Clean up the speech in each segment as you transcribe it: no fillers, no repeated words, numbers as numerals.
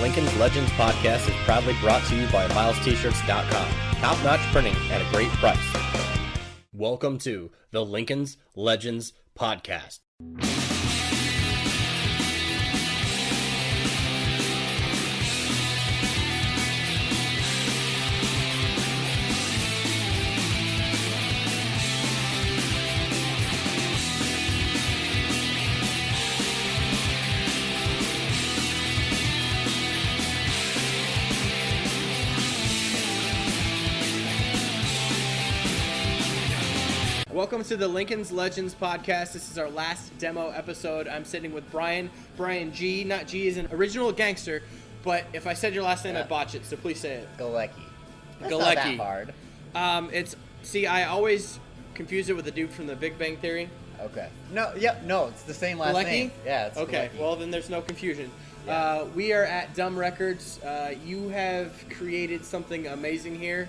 Lincoln's Legends podcast is proudly brought to you by MilesT-shirts.com. Top-notch printing at a great price. Welcome to the Lincoln's Legends podcast. Welcome to the Lincoln's Legends podcast. This is our last demo episode. I'm sitting with Brian G. Not G as an original gangster, but if I said your last name, I'd botch it, so please say it. Galecki. That's Galecki. not that hard. I always confuse it with the dude from the Big Bang Theory. Okay. No, it's the same last Galecki? name. Yeah, it's okay. Galecki. Well, then there's no confusion. Yeah. We are at Dumb Records. You have created something amazing here.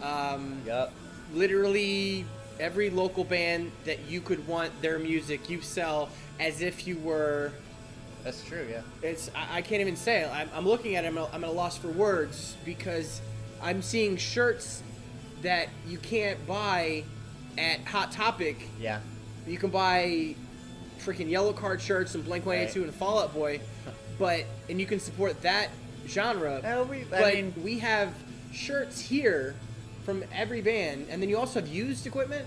Yep. Literally every local band that you could want their music, you sell as if you were. That's true, yeah. I can't even say it. I'm looking at it, I'm at a loss for words because I'm seeing shirts that you can't buy at Hot Topic. Yeah. You can buy freaking Yellow Card shirts and Blink-182 Right. and Fall Out Boy, and you can support that genre. We have shirts here from every band, and then you also have used equipment.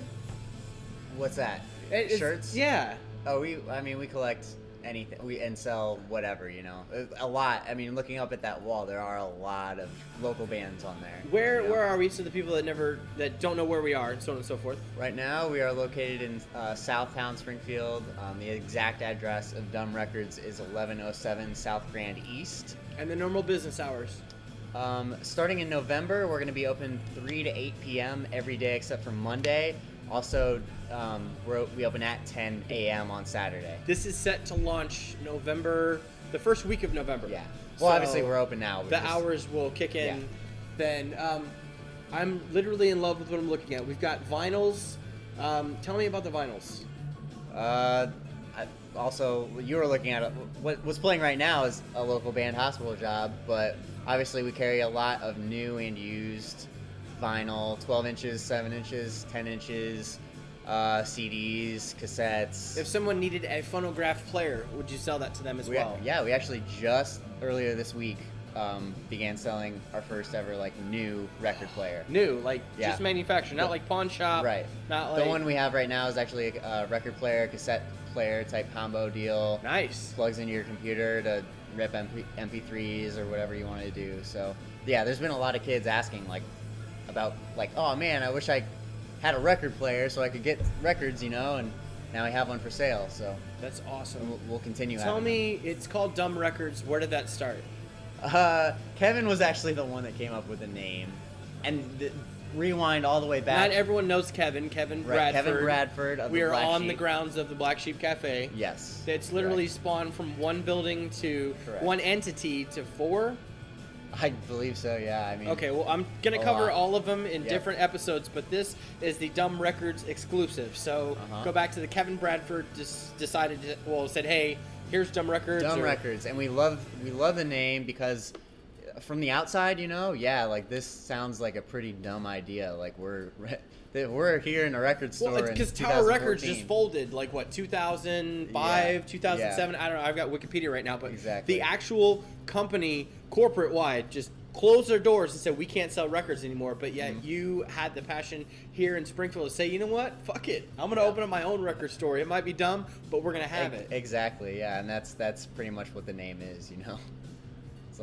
What's that? Shirts? Yeah. Oh, we collect anything. And sell whatever, you know. A lot. I mean, looking up at that wall, there are a lot of local bands on there. Where are we? So the people that don't know where we are, and so on and so forth. Right now, we are located in Southtown, Springfield. The exact address of Dumb Records is 1107 South Grand East. And the normal business hours. Starting in November, we're going to be open 3 to 8 p.m. every day except for Monday. Also, we open at 10 a.m. on Saturday. This is set to launch the first week of November. Yeah. Well, so obviously, we're open now. Hours will kick in. Yeah. Then I'm literally in love with what I'm looking at. We've got vinyls. Tell me about the vinyls. Also, you were looking at what's playing right now is a local band, Hospital Job, but obviously we carry a lot of new and used vinyl, 12 inches, 7 inches, 10 inches, CDs, cassettes. If someone needed a phonograph player, would you sell that to them as well? Yeah, we actually just earlier this week began selling our first ever new record player. New, just manufactured, not like pawn shop. Right. Not like the one we have right now is actually a record player, cassette player type combo deal. Nice. Plugs into your computer to rip MP3s or whatever you want to do. So yeah, there's been a lot of kids asking about oh man, I wish I had a record player so I could get records, and now I have one for sale. So that's awesome. We'll continue. Tell me, it's called Dumb Records. Where did that start? Kevin was actually the one that came up with the name, and rewind all the way back. Not everyone knows Kevin. Kevin right, Bradford. Kevin Bradford of we the are Black on Sheep. the grounds of the Black Sheep Cafe. Yes. It's literally spawned from one building to Correct. one entity to 4. I believe so. Yeah. I mean. Okay. Well, I'm gonna cover all of them in different episodes, but this is the Dumb Records exclusive. So go back to the Kevin Bradford said, hey, here's Dumb Records. Dumb Records, and we love the name because from the outside, this sounds like a pretty dumb idea. We're here in a record store. Well, because Tower Records just folded, 2005, 2007. Yeah. I don't know. I've got Wikipedia right now, but exactly. The actual company, corporate wide, just closed their doors and said we can't sell records anymore. But yet you had the passion here in Springfield to say, you know what? Fuck it. I'm gonna open up my own record store. It might be dumb, but we're gonna have it. Exactly. Yeah, and that's pretty much what the name is. It's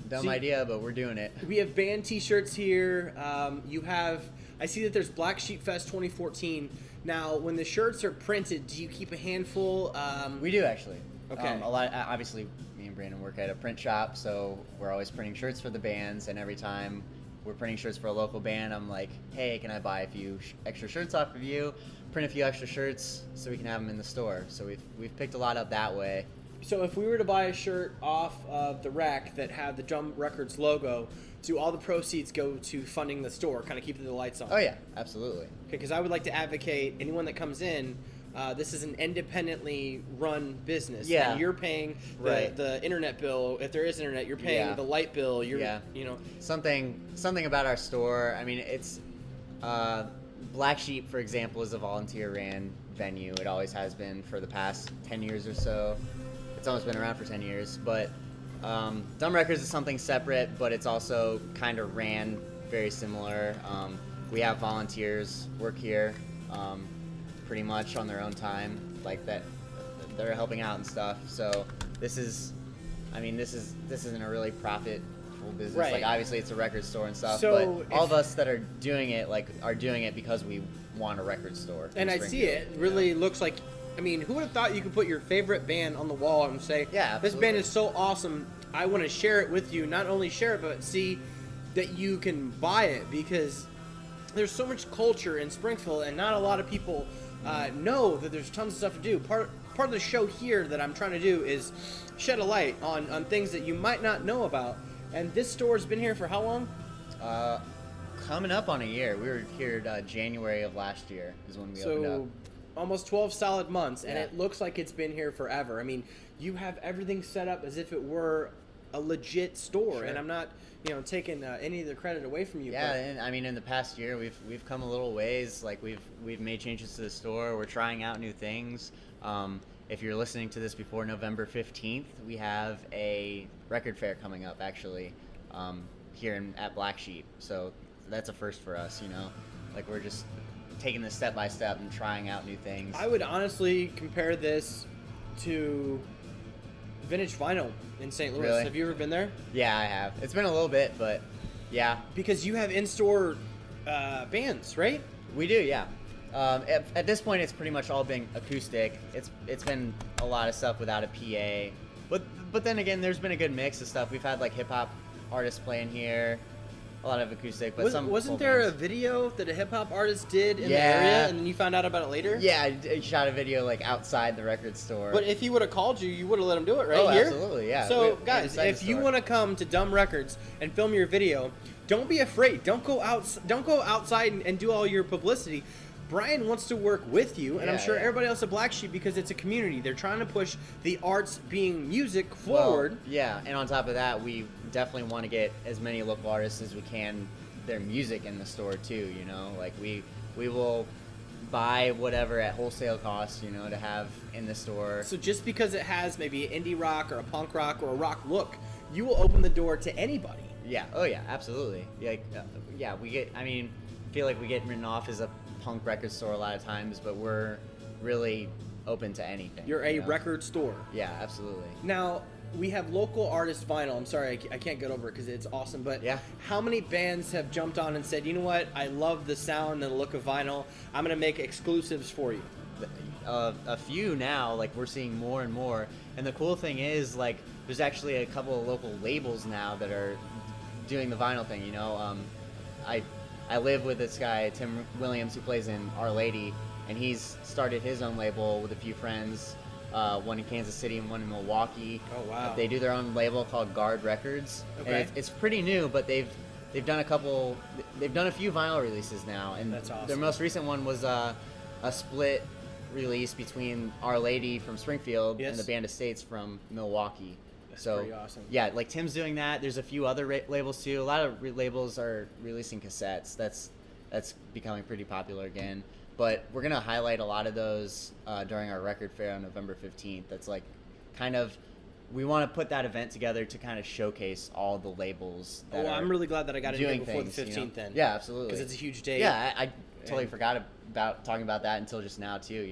dumb idea, but we're doing it. We have band T-shirts here. I see that there's Black Sheep Fest 2014. Now, when the shirts are printed, do you keep a handful? We do actually. Okay. A lot. Obviously, me and Brandon work at a print shop, so we're always printing shirts for the bands. And every time we're printing shirts for a local band, I'm like, hey, can I buy a few extra shirts off of you? Print a few extra shirts so we can have them in the store. So we've picked a lot up that way. So if we were to buy a shirt off of the rack that had the Dumb Records logo, do all the proceeds go to funding the store, kind of keeping the lights on? Oh, yeah, absolutely. Okay, because I would like to advocate anyone that comes in, this is an independently run business. Yeah. And you're paying Right. the internet bill. If there is internet, you're paying Yeah. the light bill. You're, Yeah. you know. Something about our store. I mean, it's Black Sheep, for example, is a volunteer ran venue. It always has been for the past 10 years or so. It's almost been around for 10 years. But Dumb Records is something separate, but it's also kind of ran very similar. We have volunteers work here pretty much on their own time, like that. They're helping out and stuff. So this isn't a really profitable business. Right. Like obviously it's a record store and stuff, So but all of us that are doing it are doing it because we want a record store. in And I see Springfield, it. you Really know? looks like. I mean, who would have thought you could put your favorite band on the wall and say, Yeah, this absolutely. band is so awesome. I want to share it with you. Not only share it, but see that you can buy it, because there's so much culture in Springfield, and not a lot of people know that there's tons of stuff to do. Part of the show here that I'm trying to do is shed a light on things that you might not know about. And this store's been here for how long? Coming up on a year. We were here January of last year is when we opened up. So almost 12 solid months, and Yeah. it looks like it's been here forever. I mean, you have everything set up as if it were a legit store, Sure. and I'm not, taking any of the credit away from you. Yeah, and I mean, in the past year, we've come a little ways. Like we've made changes to the store. We're trying out new things. If you're listening to this before November 15th, we have a record fair coming up actually here at Black Sheep. So that's a first for us. Like we're just taking this step by step and trying out new things. I would honestly compare this to Vintage Vinyl in St. Louis. Really? Have you ever been there? Yeah, I have. It's been a little bit, but yeah, Because you have in-store bands, right? we do. Yeah. At this point, it's pretty much all been acoustic. It's been a lot of stuff without a PA, but then again, there's been a good mix of stuff. We've had like hip hop artists playing here, a lot of acoustic, but Wasn't full there a bands. video that a hip-hop artist did in the Yeah. area, and then you found out about it later? Yeah, I shot a video like outside the record store. But if he would have called you, you would have let him do it right Oh, here. absolutely, yeah. So, We- guys, inside the if you store. want to come to Dumb Records and film your video, don't be afraid. Don't go outside and do all your publicity. Brian wants to work with you, and I'm Yeah, sure yeah. everybody else at Black Sheep, because it's a community. They're trying to push the arts, being music, Well, forward. yeah, and on top of that, we definitely want to get as many local artists as we can their music in the store too. Like we will buy whatever at wholesale cost, to have in the store. So just because it has maybe an indie rock or a punk rock or a rock look, you will open the door to anybody. Yeah. Oh yeah. Absolutely. Yeah. Yeah. I feel like we get written off as a punk record store a lot of times, but we're really open to anything. You're a record store. Yeah. Absolutely. Now, we have local artist vinyl. I'm sorry, I can't get over it because it's awesome. But Yeah. how many bands have jumped on and said, you know what, I love the sound and the look of vinyl. I'm going to make exclusives for you. A few now, like we're seeing more and more. And the cool thing is, like, there's actually a couple of local labels now that are doing the vinyl thing. I live with this guy, Tim Williams, who plays in Our Lady, and he's started his own label with a few friends. One in Kansas City and one in Milwaukee. Oh, wow. They do their own label called Guard Records. Okay. And it's pretty new, but they've done a few vinyl releases now, and That's awesome. their most recent one was a split release between Our Lady from Springfield Yes. and the Band of States from Milwaukee. That's So pretty awesome. yeah, like Tim's doing that. There's a few other labels too. A lot of labels are releasing cassettes. That's becoming pretty popular again. But we're gonna highlight a lot of those during our record fair on November 15th. That's like kind of, we want to put that event together to kind of showcase all the labels that Well, are I'm really glad that I got in here doing before the things, 15th then. Yeah, absolutely. Because it's a huge day. Yeah, I totally And- forgot about talking about that until just now too.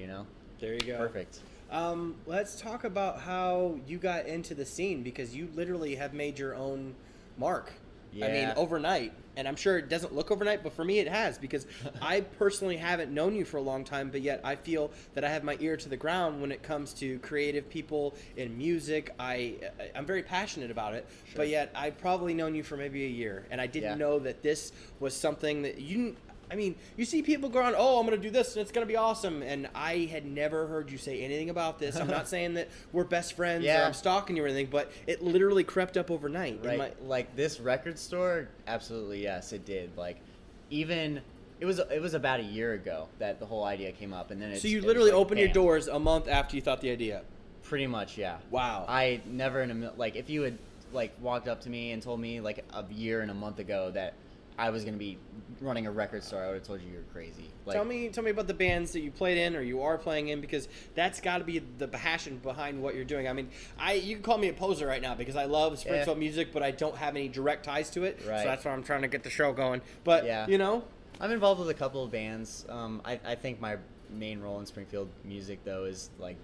There you go. Perfect. Let's talk about how you got into the scene, because you literally have made your own mark. I mean, Yeah. overnight. And I'm sure it doesn't look overnight, but for me it has, because I personally haven't known you for a long time, but yet I feel that I have my ear to the ground when it comes to creative people in music. I'm very passionate about it, Sure. but yet I've probably known you for maybe a year, and I didn't Yeah. know that this was something that you didn't. I mean, you see people going, oh, I'm going to do this and it's going to be awesome. And I had never heard you say anything about this. I'm not saying that we're best friends or Yeah. I'm stalking you or anything, but it literally crept up overnight. Right. Like this record store, absolutely, yes, it did. Like, even It was about a year ago that the whole idea came up, and then So you literally opened your bam. doors a month after you thought the idea up. Pretty much, yeah. Wow. I never like if you had like walked up to me and told me like a year and a month ago that I was gonna be running a record store, I would have told you you're crazy. Like, tell me about the bands that you played in or you are playing in, because that's got to be the passion behind what you're doing. I mean, you can call me a poser right now because I love Springfield music, but I don't have any direct ties to it. Right. So that's why I'm trying to get the show going. But Yeah. you know, I'm involved with a couple of bands. I think my main role in Springfield music though is like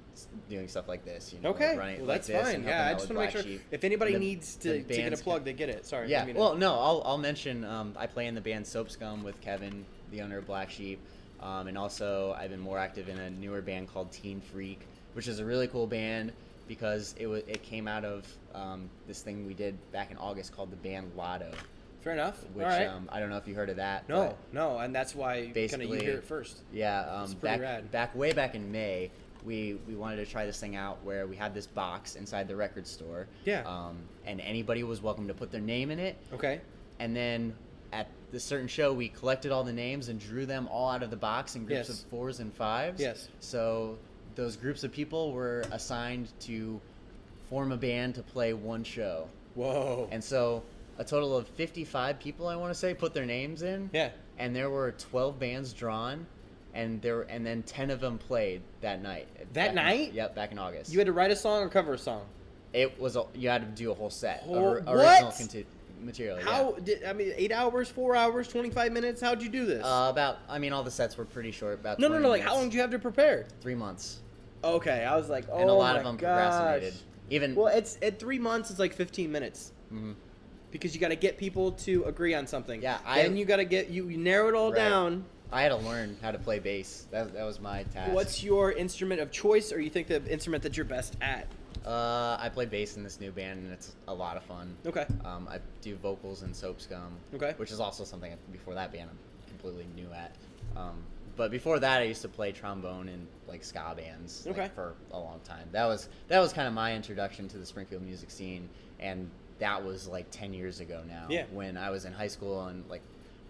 doing stuff like this. You know, okay, like running well like that's this fine. and Yeah, helping I out just with want to make Black sure Sheep. if anybody The- needs the to get a bands plug, they get it. Sorry. I Yeah. didn't mean to- Well, no, I'll mention I play in the band Soap Scum with Kevin, the owner of Black Sheep, and also I've been more active in a newer band called Teen Freak, which is a really cool band because it came out of this thing we did back in August called the band Lotto, Fair enough. which All right. I don't know if you heard of that. No, but no, and that's why kind of you basically- hear it first. yeah, It's pretty rad. way back in May, we wanted to try this thing out where we had this box inside the record store. Yeah. And anybody was welcome to put their name in it. Okay. And then at this certain show, we collected all the names and drew them all out of the box in groups Yes. of 4s and 5s. Yes. So those groups of people were assigned to form a band to play one show. Whoa. And so a total of 55 people, I want to say, put their names in. Yeah. And there were 12 bands drawn, and then 10 of them played that night. Night? Yep, back in August. You had to write a song or cover a song. It was you had to do a whole set of What? original material. How did 8 hours, 4 hours, 25 minutes? How'd you do this? All the sets were pretty short. About no. 20 Like minutes. how long did you have to prepare? 3 months. Okay, I was like, oh And a lot my of them gosh. procrastinated. Even Well, it's at 3 months. It's like 15 minutes. Mhm. Because you got to get people to agree on something. Yeah, Then you got to get you narrow it all Right. down. I had to learn how to play bass. That was my task. What's your instrument of choice, or you think the instrument that you're best at? I play bass in this new band, and it's a lot of fun. Okay. I do vocals in Soap Scum. Okay. Which is also something before that band I'm completely new at. But before that, I used to play trombone in like ska bands Okay. for a long time. That was kind of my introduction to the Springfield music scene, and that was like 10 years ago now. Yeah. When I was in high school, and like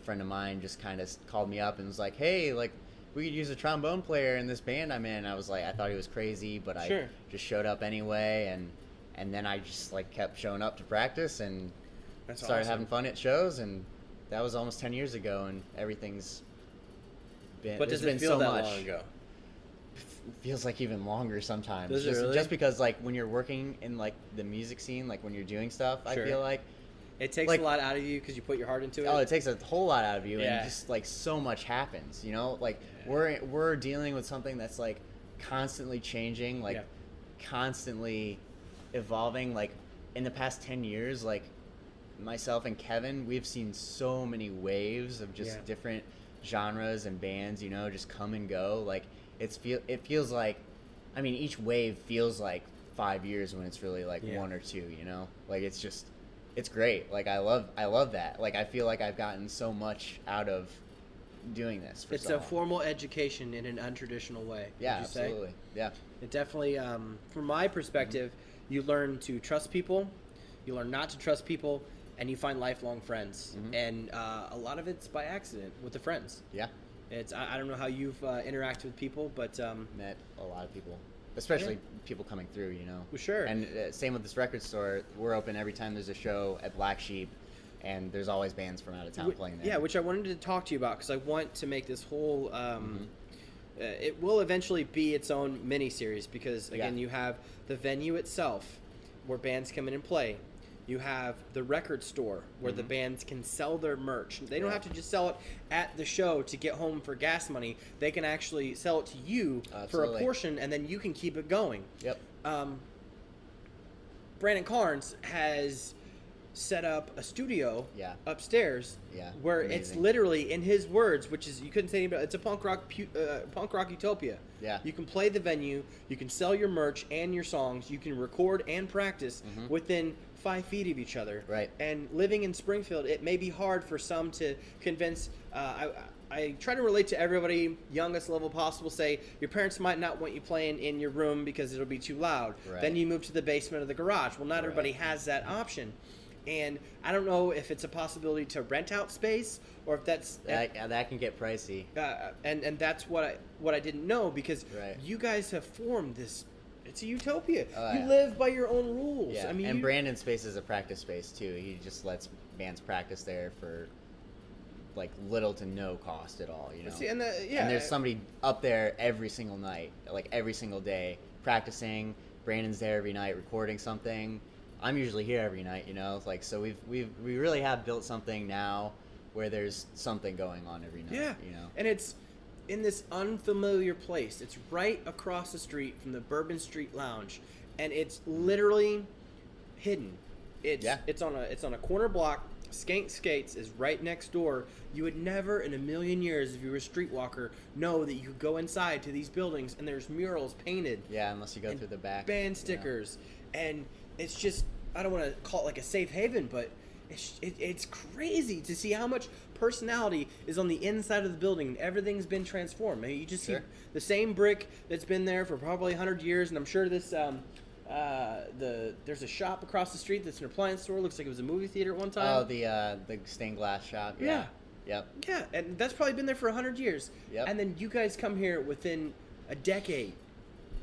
a friend of mine just kind of called me up and was like, "Hey, like we could use a trombone player in this band I'm in." I was like, I thought he was crazy, but Sure. I just showed up anyway, and then I just like kept showing up to practice and That's started awesome. having fun at shows, and that was almost 10 years ago, and everything's been But there's does it been feel so that much. long ago? Feels like even longer sometimes. Does it just, really? just because like when you're working in like the music scene, like when you're doing stuff, Sure. I feel like It takes Like- a lot out of you because you put your heart into it. it takes a whole lot out of you, Yeah. and just like so much happens, you know. Like Yeah. we're dealing with something that's like constantly changing, like Yeah. constantly evolving. Like in the past 10 years, like myself and Kevin, we've seen so many waves of just Yeah. different genres and bands, you know, just come and go. Like it feels like, I mean, each wave feels like 5 years when it's really like Yeah. 1 or 2, you know. Like it's great. Like I love that. Like I feel like I've gotten so much out of doing this. For It's so a long. formal education in an untraditional way. Yeah, would you say? absolutely. Yeah. It definitely, from my perspective, you learn to trust people, you learn not to trust people, and you find lifelong friends. Mhm. And a lot of it's by accident with the friends. Yeah. It's I don't know how you've interacted with people, but Met a lot of people, especially people coming through, you know. well, sure. And same with this record store. We're open every time there's a show at Black Sheep, and there's always bands from out of town playing there. Yeah, which I wanted to talk to you about because I want to make this whole. Mm-hmm. It will eventually be its own mini series because again, Yeah. you have the venue itself where bands come in and play. You have the record store where the bands can sell their merch. They don't Right. have to just sell it at the show to get home for gas money. They can actually sell it to you for a Absolutely. portion, and then you can keep it going. Yep. Brandon Carnes has set up a studio Yeah. upstairs Yeah, where it's amazing. literally, in his words, which is, you couldn't say anything about, it's a punk rock utopia. Yeah. You can play the venue, you can sell your merch and your songs, you can record and practice within 5 feet of each other. Right. And living in Springfield, it may be hard for some to convince. I try to relate to everybody, youngest level possible. Say your parents might not want you playing in your room because it'll be too loud. Right. Then you move to the basement or the garage. Well, not everybody Right. has that option. and I don't know if it's a possibility to rent out space or if that's that can get pricey. And that's what I didn't know, because Right. you guys have formed this. It's a utopia. Oh, you yeah. live by your own rules. Yeah, I mean, and Brandon's space is a practice space too. He just lets bands practice there for like little to no cost at all, you know. See, and And there's somebody up there every single night, like every single day, practicing. Brandon's there every night recording something. I'm usually here every night, you know. Like, so we really have built something now where there's something going on every night. Yeah, You know. and it's in this unfamiliar place. It's right across the street from the Bourbon Street Lounge, and it's literally hidden. It's on a corner block. Skank Skates is right next door. You would never in a million years, if you were a streetwalker, know that you could go inside to these buildings and there's murals painted. Yeah, unless you go and through the back. band stickers, and it's just, I don't want to call it like a safe haven, but it's crazy to see how much personality is on the inside of the building, and everything's been transformed. I mean, you just see the same brick that's been there for probably 100 years, and I'm sure this there's a shop across the street that's an appliance store. Looks like it was a movie theater at one time. Oh, the stained glass shop. Yeah. Yep. Yeah, and that's probably been there for 100 years. Yep. And then you guys come here within a decade,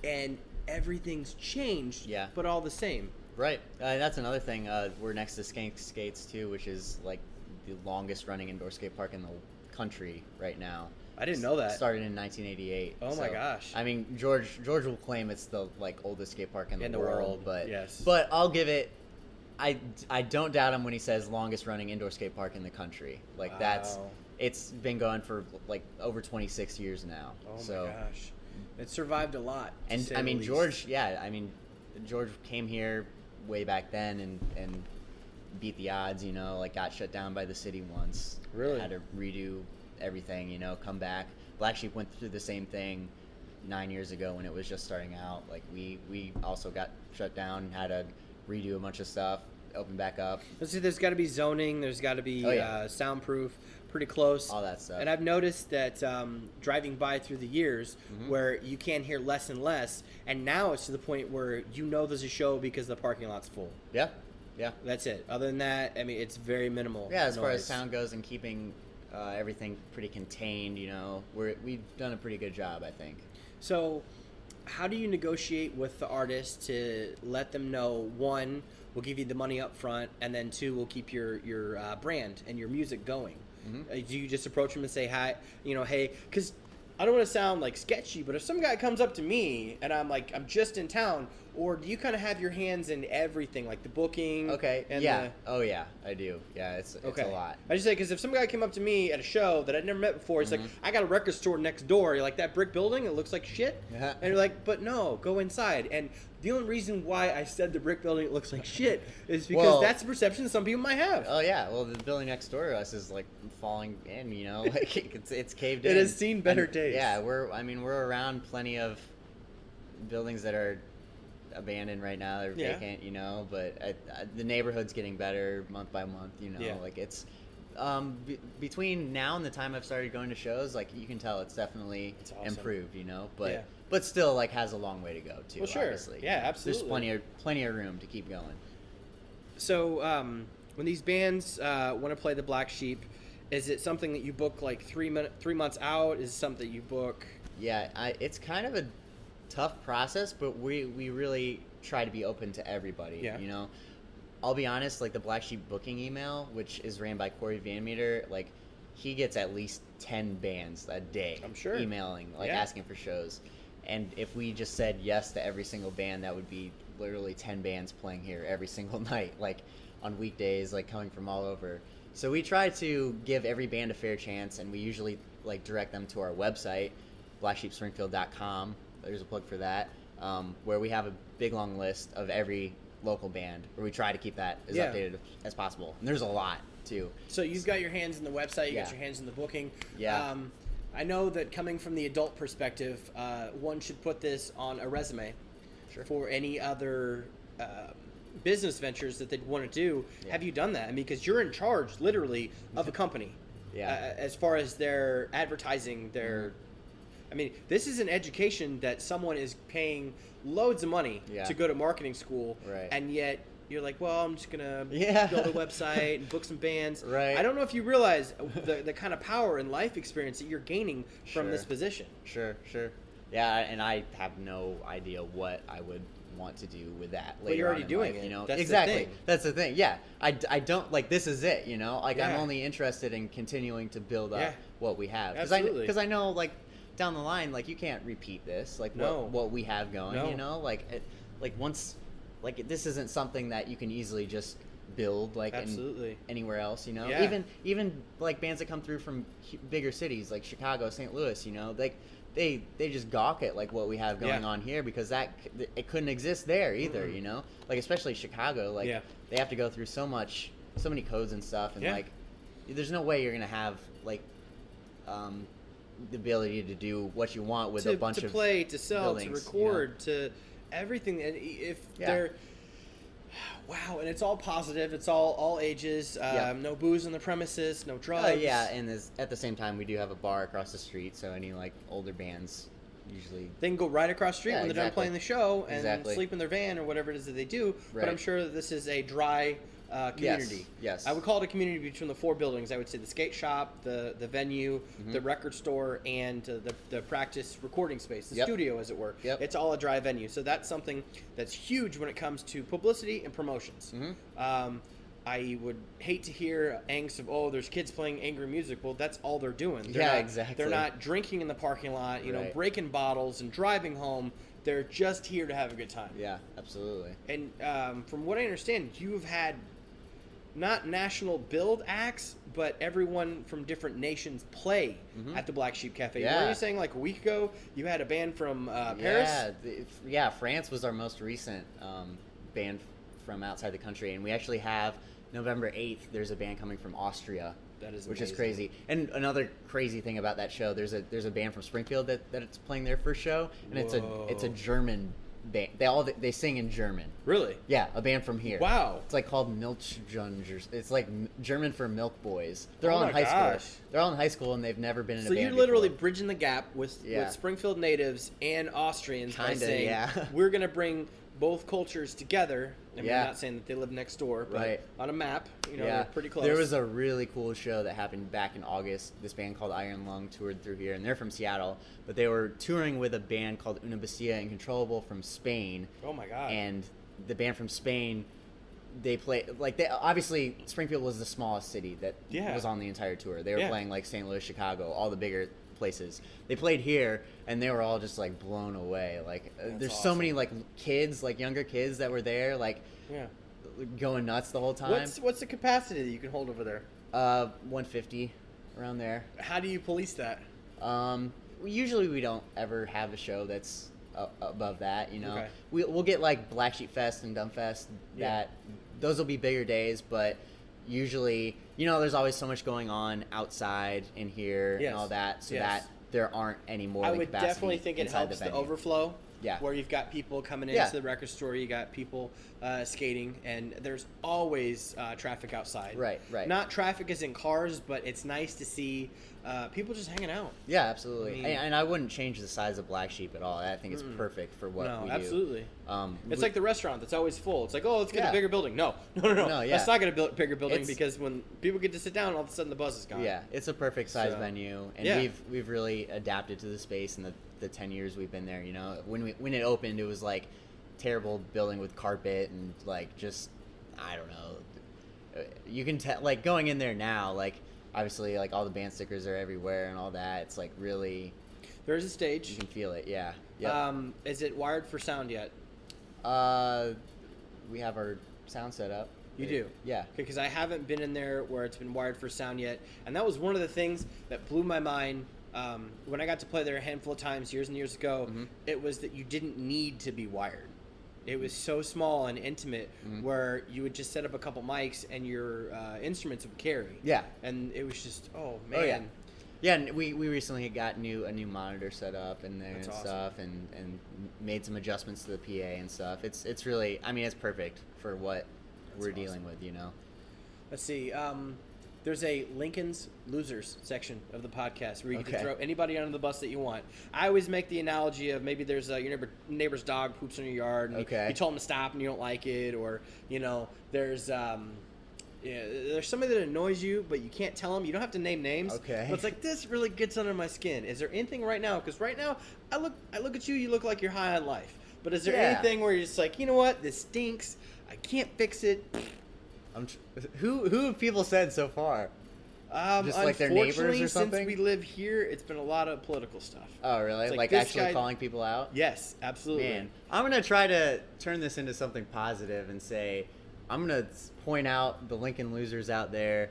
and everything's changed. Yeah. But all the same. Right. That's another thing. We're next to Skank Skates too, which is like the longest running indoor skate park in the country right now. I didn't know that. Started in 1988. Oh my gosh. I mean, George will claim it's the like oldest skate park in the world, but yes. But I'll give it. I don't doubt him when he says longest running indoor skate park in the country. Like Wow. it's been going for like over 26 years now. Oh so, my gosh. It survived a lot. to And say I the mean, least. George came here way back then and beat the odds, you know, like got shut down by the city once. Really? Had to redo everything, you know, come back. Black Sheep went through the same thing 9 years ago when it was just starting out. Like we also got shut down, had to redo a bunch of stuff, open back up. Let's see, there's got to be zoning. There's got to be soundproof, pretty close. All that stuff. And I've noticed that driving by through the years, where you can hear less and less, and now it's to the point where you know there's a show because the parking lot's full. Yeah. Yeah. That's it. Other than that, I mean, it's very minimal. Yeah, as far as noise. sound goes and keeping everything pretty contained, you know, we've done a pretty good job, I think. So, how do you negotiate with the artist to let them know, one, we'll give you the money up front, and then two, we'll keep your brand and your music going? Do you just approach them and say, hi, you know, hey, because I don't want to sound like sketchy, but if some guy comes up to me and I'm like, I'm just in town, or do you kind of have your hands in everything, like the booking? Okay. And Yeah. Oh yeah, I do. Yeah, it's a lot. I just say, because if some guy came up to me at a show that I'd never met before, he's like, I got a record store next door. You're like, that brick building, it looks like shit. Yeah. And you're like, but no, go inside. And the only reason why I said the brick building it looks like shit is because that's the perception some people might have. Oh yeah, well the building next door to us is like falling in, you know, like it's caved in. It has seen better days. Yeah, we're around plenty of buildings that are abandoned right now. They're vacant, you know, but the neighborhood's getting better month by month, you know. Yeah. Like it's between now and the time I've started going to shows, like you can tell it's definitely awesome. improved, you know, but still like has a long way to go too. Well, sure. Obviously. Yeah, absolutely. There's plenty of room to keep going. So, when these bands want to play the Black Sheep, is it something that you book like 3 months out? Is it something that you book? Yeah, it's kind of a tough process, but we really try to be open to everybody. Yeah. You know, I'll be honest, like the Black Sheep booking email, which is ran by Corey Van Meter, like he gets at least 10 bands a day. I'm sure. Emailing, like asking for shows. And if we just said yes to every single band, that would be literally 10 bands playing here every single night, like on weekdays, like coming from all over. So we try to give every band a fair chance, and we usually like direct them to our website, blacksheepspringfield.com. There's a plug for that, where we have a big long list of every local band, where we try to keep that as updated as possible. And there's a lot too. So you've got your hands in the website, you got your hands in the booking. Yeah. I know that coming from the adult perspective, one should put this on a resume for any other business ventures that they'd want to do. Yeah. Have you done that? I mean, because you're in charge, literally, of a company. As far as their advertising, their... I mean, this is an education that someone is paying loads of money to go to marketing school, and yet you're like, well, I'm just gonna Yeah. build a website and book some bands. Right. I don't know if you realize the kind of power and life experience that you're gaining from this Sure. position. Sure. Yeah, and I have no idea what I would want to do with that later. But you're already on in doing life, it. you know. That's the exactly. thing. That's the thing. Yeah, I don't like this is it. You know, like I'm Yeah. only interested in continuing to build up Yeah. what we have Absolutely. because I know like down the line like you can't repeat this like No. what we have going. No. You know, like once like this isn't something that you can easily just build like Absolutely. anywhere else. You know, Yeah. even like bands that come through from bigger cities like Chicago, St. Louis. You know, like. They just gawk at like what we have going Yeah. on here because it couldn't exist there either, Mm-mm. you know, like especially Chicago, like Yeah. they have to go through so many codes and stuff, and Yeah. like there's no way you're gonna have like the ability to do what you want with a bunch to of play, to sell, buildings, to record, to everything. And if Yeah. they're wow, and it's all positive. It's all ages. Yeah. No booze on the premises. No drugs. yeah, and at the same time we do have a bar across the street, so any like older bands usually They can go right across the street Yeah, when they're done exactly. playing the show and Exactly. sleep in their van or whatever it is that they do. But Right. I'm sure that this is a dry community. Yes. I would call it a community between the four buildings. I would say the skate shop, the venue, Mm-hmm. the record store, and the practice recording space, the Yep. studio, as it were. Yep. It's all a dry venue. So that's something that's huge when it comes to publicity and promotions. Mhm. I would hate to hear angst of, oh, there's kids playing angry music. Well, that's all they're doing. They're Yeah, not, exactly. They're not drinking in the parking lot, you know, Right. breaking bottles and driving home. They're just here to have a good time. Yeah, absolutely. And from what I understand, you have had not national build acts, but everyone from different nations play at the Black Sheep Cafe. Yeah. What were you saying like a week ago? You had a band from Paris? Yeah, France was our most recent band from outside the country, and we actually have November 8th. There's a band coming from Austria. That is which is amazing. crazy. And another crazy thing about that show, there's a band from Springfield that it's playing their first show, and it's a Whoa. German band. They sing in German. Really? Yeah, a band from here. Wow. It's like called Milchjungers. It's like German for milk boys. They're Oh all in my high gosh. school. They're all in high school and they've never been in So a band you're literally before. bridging the gap with Springfield natives and Austrians by Kinda, saying yeah. we're going to bring both cultures together. I mean, Yeah. I'm not saying that they live next door, but Right. on a map, you know, Yeah, they're pretty close. There was a really cool show that happened back in August. This band called Iron Lung toured through here, and they're from Seattle, but they were touring with a band called Una Bestia Incontrollable from Spain. Oh my god. And the band from Spain, they play obviously Springfield was the smallest city that Yeah. was on the entire tour. They were Yeah. playing like St. Louis, Chicago, all the bigger places. They played here and they were all just like blown away. Like there's so awesome. many like kids, like younger kids that were there, like yeah. going nuts the whole time. What's the capacity that you can hold over there? 150 around there. How do you police that? Usually we don't ever have a show that's above that, you know. Okay. We'll get like Black Sheep Fest and Dumb Fest. Yeah. Those will be bigger days, but usually, you know, there's always so much going on outside in here Yes. and all that, so Yes. that there aren't any more. I than would capacity definitely think it inside helps the venue. overflow. Yeah. Where you've got people coming Yeah. into the record store, you got people skating, and there's always traffic outside. Right, right. Not traffic as in cars, but it's nice to see people just hanging out. Yeah, absolutely. I mean- and I wouldn't change the size of Black Sheep at all. I think it's perfect for what No, we absolutely. do. It's like the restaurant that's always full. It's like, oh, let's get Yeah. a bigger building. No. No, yeah. Let's not get a bigger building It's- because when people get to sit down, all of a sudden the buzz is gone. Yeah, it's a perfect size So, venue, and yeah. we've really adapted to the space in the 10 years we've been there. You know, when it opened, it was like terrible building with carpet and like just I don't know. You can tell like going in there now, like obviously like all the band stickers are everywhere and all that. It's like really There's a you stage. can feel it. Yeah. Yep. Is it wired for sound yet? We have our sound set up. You do? Yeah. Because I haven't been in there where it's been wired for sound yet, and that was one of the things that blew my mind when I got to play there a handful of times years and years ago. Mm-hmm. It was that you didn't need to be wired. It was so small and intimate Mm-hmm. where you would just set up a couple mics and your instruments would carry. Yeah. And it was just, oh man. Oh, yeah. Yeah, and we recently got a new monitor set up in there That's and awesome. stuff, and made some adjustments to the PA and stuff. It's really, I mean, it's perfect for what we're awesome. dealing with, you know. Let's see. There's a Lincoln's Losers section of the podcast where you can Okay. throw anybody under the bus that you want. I always make the analogy of maybe there's your neighbor's dog poops in your yard, and Okay. you told him to stop and you don't like it, or there's there's somebody that annoys you, but you can't tell them. You don't have to name names. Okay. But it's like, this really gets under my skin. Is there anything right now? Because right now, I look at you. You look like you're high on life. But is there Yeah. anything where you're just like, you know what? This stinks. I can't fix it. Who have people said so far? Just like their neighbors or Unfortunately, something? since we live here, it's been a lot of political stuff. Oh, really? It's Like this actually guy- calling people out? Yes, absolutely. Man, I'm going to try to turn this into something positive and say, I'm going to point out the Lincoln losers out there.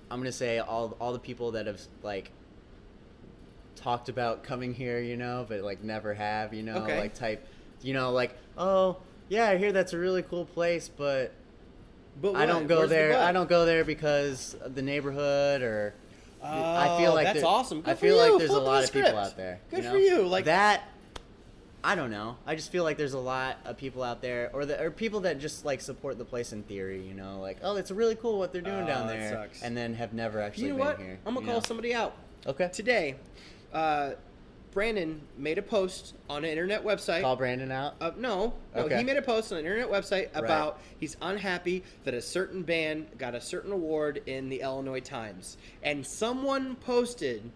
I'm going to say all the people that have, like, talked about coming here, but, like, never have, Okay. like, type, like, oh, yeah, I hear that's a really cool place, but But I what? don't go Where's the there. but? I don't go there because of the neighborhood, or I feel like that's there- awesome. Good I for feel you. like there's a Flip lot the of people script. out there. Good for you. Like that. I don't know. I just feel like there's a lot of people out there, or people that just like support the place in theory. Like, oh, it's really cool what they're doing down that there, sucks. and then have never actually You know been what? here. I'm gonna call somebody out. Okay. Today, Brandon made a post on an internet website. Call Brandon out. No, Okay. he made a post on an internet website about he's unhappy that a certain band got a certain award in the Illinois Times. And someone posted,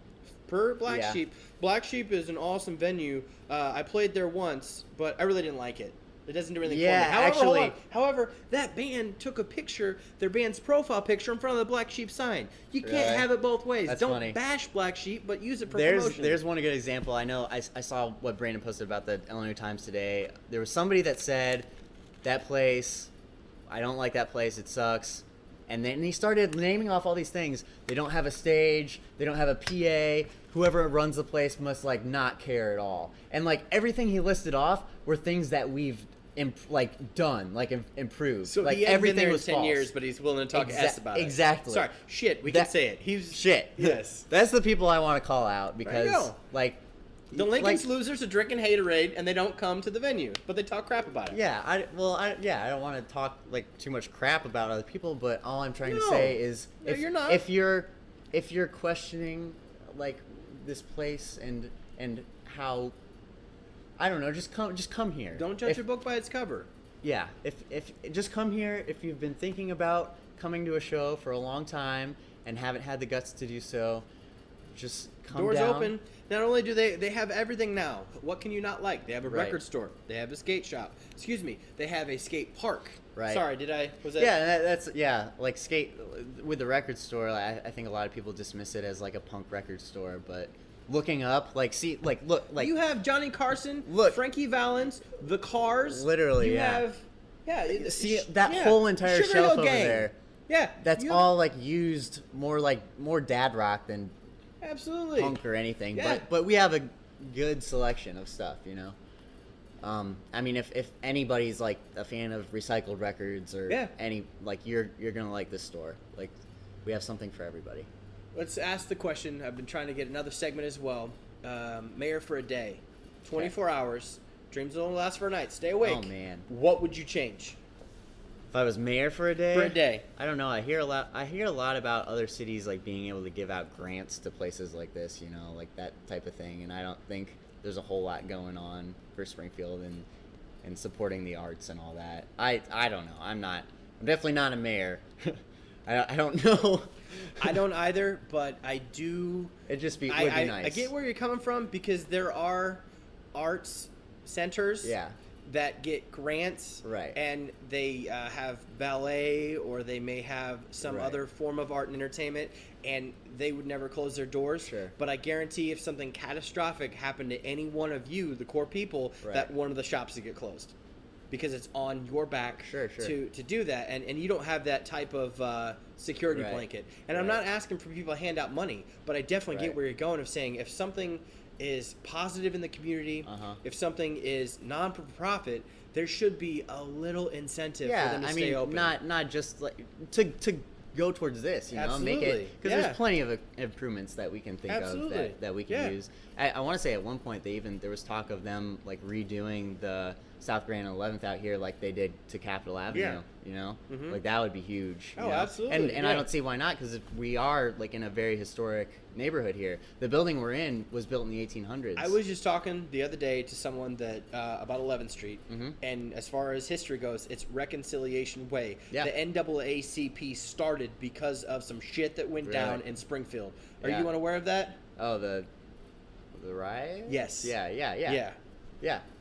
per Black Yeah. Sheep, Black Sheep is an awesome venue. I played there once, but I really didn't like it. It doesn't do anything Yeah, for me. However, hold actually- on. However, that band took a picture, their band's profile picture, in front of the Black Sheep sign. You can't Really? have it both ways. That's Don't funny. bash Black Sheep, but use it for There's promotion. one good example. I know I saw what Brandon posted about the Illinois Times today. There was somebody that said, that place, I don't like that place, it sucks. And then he started naming off all these things. They don't have a stage, they don't have a PA, whoever runs the place must like not care at all. And like everything he listed off were things that we've improved. So like he hasn't everything been there was in 10 false. years, but he's willing to talk S about it. Exactly. Sorry, shit. We That- can say it. He's Shit. Yes. That's the people I want to call out because go. like The Lincoln's like, losers are drinking haterade and they don't come to the venue, but they talk crap about it. Yeah, I don't want to talk like too much crap about other people, but all I'm trying to No. say is No, you're not. if you're questioning like this place and how, I don't know, just come here. Don't judge a book by its cover. Yeah, if just come here if you've been thinking about coming to a show for a long time and haven't had the guts to do so, just come Doors down. open. Not only do they have everything now, what can you not like? They have a Right. record store. They have a skate shop. Excuse me. They have a skate park. Right. Sorry, was that? Yeah, that's like skate with the record store. I think a lot of people dismiss it as like a punk record store, but looking up, look, You have Johnny Carson, Look. Frankie Valens, The Cars. Literally, you yeah. have, yeah. see that whole entire Sugar shelf Hill over Gang. there. Yeah, That's you- all like used more dad rock than Absolutely. punk or anything. Yeah. But we have a good selection of stuff, I mean, if anybody's like a fan of recycled records or Yeah. any like you're gonna like this store. Like we have something for everybody. Let's ask the question. I've been trying to get another segment as well. Mayor for a day, 24 hours. Dreams don't last for a night. Stay awake. Oh, man. What would you change If I was mayor for a day, for a day? I don't know. I hear a lot about other cities like being able to give out grants to places like this, like that type of thing. And I don't think there's a whole lot going on for Springfield and supporting the arts and all that. I don't know. I'm definitely not a mayor. I don't know. I don't either, but I do. It'd just be I, would be I, nice. I get where you're coming from because there are arts centers. Yeah. That get grants, Right. And they have ballet, or they may have some Right. other form of art and entertainment, and they would never close their doors. Sure. But I guarantee, if something catastrophic happened to any one of you, the core people, Right. that one of the shops would get closed, because it's on your back Sure. to do that, and you don't have that type of security Right. blanket. And I'm Right. not asking for people to hand out money, but I definitely Right. get where you're going of saying if something is positive in the community, Uh-huh. if something is non-profit, there should be a little incentive for Yeah, them to I stay mean, open. not just like to go towards this, make Absolutely, it because yeah. there's plenty of improvements that we can think Absolutely, of that we can yeah. use. I want to say at one point there was talk of them like redoing the South Grand and 11th out here like they did to Capitol Avenue. Yeah. You know, Mhm. like that would be huge. Oh, you know? absolutely. And I don't see why not, because we are like in a very historic neighborhood here. The building we're in was built in the 1800s. I was just talking the other day to someone that about 11th Street, and as far as history goes, it's Reconciliation Way. Yeah. The NAACP started because of some shit that went down in Springfield. Are Yeah. you unaware of that? Oh, the riot? Yes. Yeah.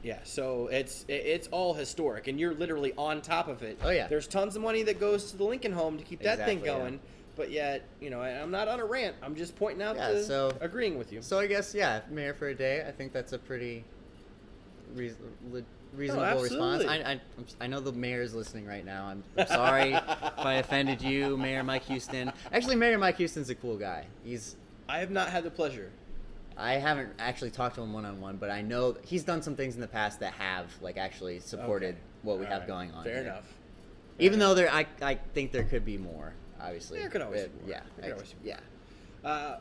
Yeah, so it's all historic, and you're literally on top of it. Oh, yeah. There's tons of money that goes to the Lincoln home to keep that thing Exactly, yeah. going, but yet, I'm not on a rant. I'm just pointing out agreeing with you. So I guess, mayor for a day, I think that's a pretty reasonable response. absolutely. I know the mayor's listening right now. I'm sorry if I offended you, Mayor Mike Houston. Actually, Mayor Mike Houston's a cool guy. I have not had the pleasure. I haven't actually talked to him one-on-one, but I know he's done some things in the past that have actually supported what we have going on. Fair here. enough. Even though I think there could be more. Obviously, There could always be more. Yeah, There could always be yeah.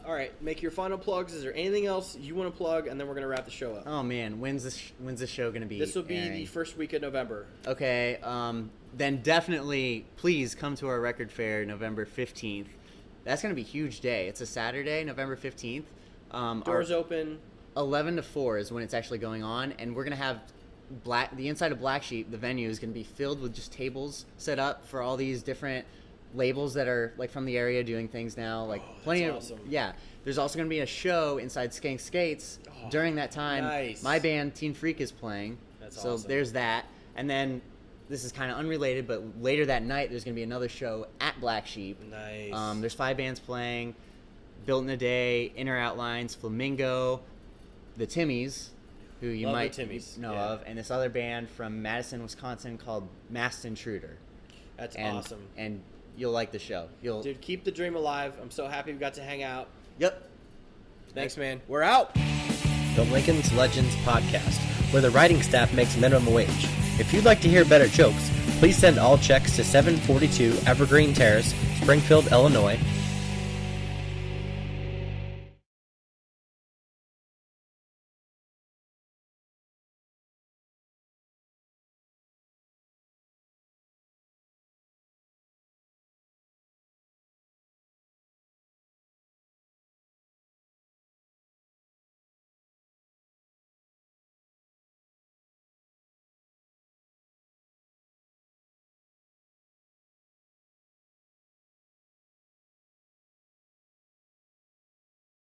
All right, make your final plugs. Is there anything else you want to plug, and then we're gonna wrap the show up? Oh man, when's this show gonna be? This will be airing? the first week of November. Okay, then definitely please come to our record fair November 15th. That's gonna be a huge day. It's a Saturday, November 15th. Doors open. 11 to 4 is when it's actually going on, and we're gonna have the inside of Black Sheep. The venue is gonna be filled with just tables set up for all these different labels that are like from the area doing things now, like plenty of awesome. Yeah, there's also going to be a show inside Skank Skates during that time. Nice. My band Teen Freak is playing. That's so awesome. There's that. And then this is kind of unrelated, but later that night there's going to be another show at Black Sheep. Nice. There's 5 bands playing: Built in a Day, Inner Outlines, Flamingo, the Timmies, who you Love might the Timmies. know of, and this other band from Madison, Wisconsin called Masked Intruder. That's And- awesome. And you'll like the show. Dude, keep the dream alive. I'm so happy we got to hang out. Yep. Thanks, man. We're out. The Lincoln's Legends Podcast, where the writing staff makes minimum wage. If you'd like to hear better jokes, please send all checks to 742 Evergreen Terrace, Springfield, Illinois,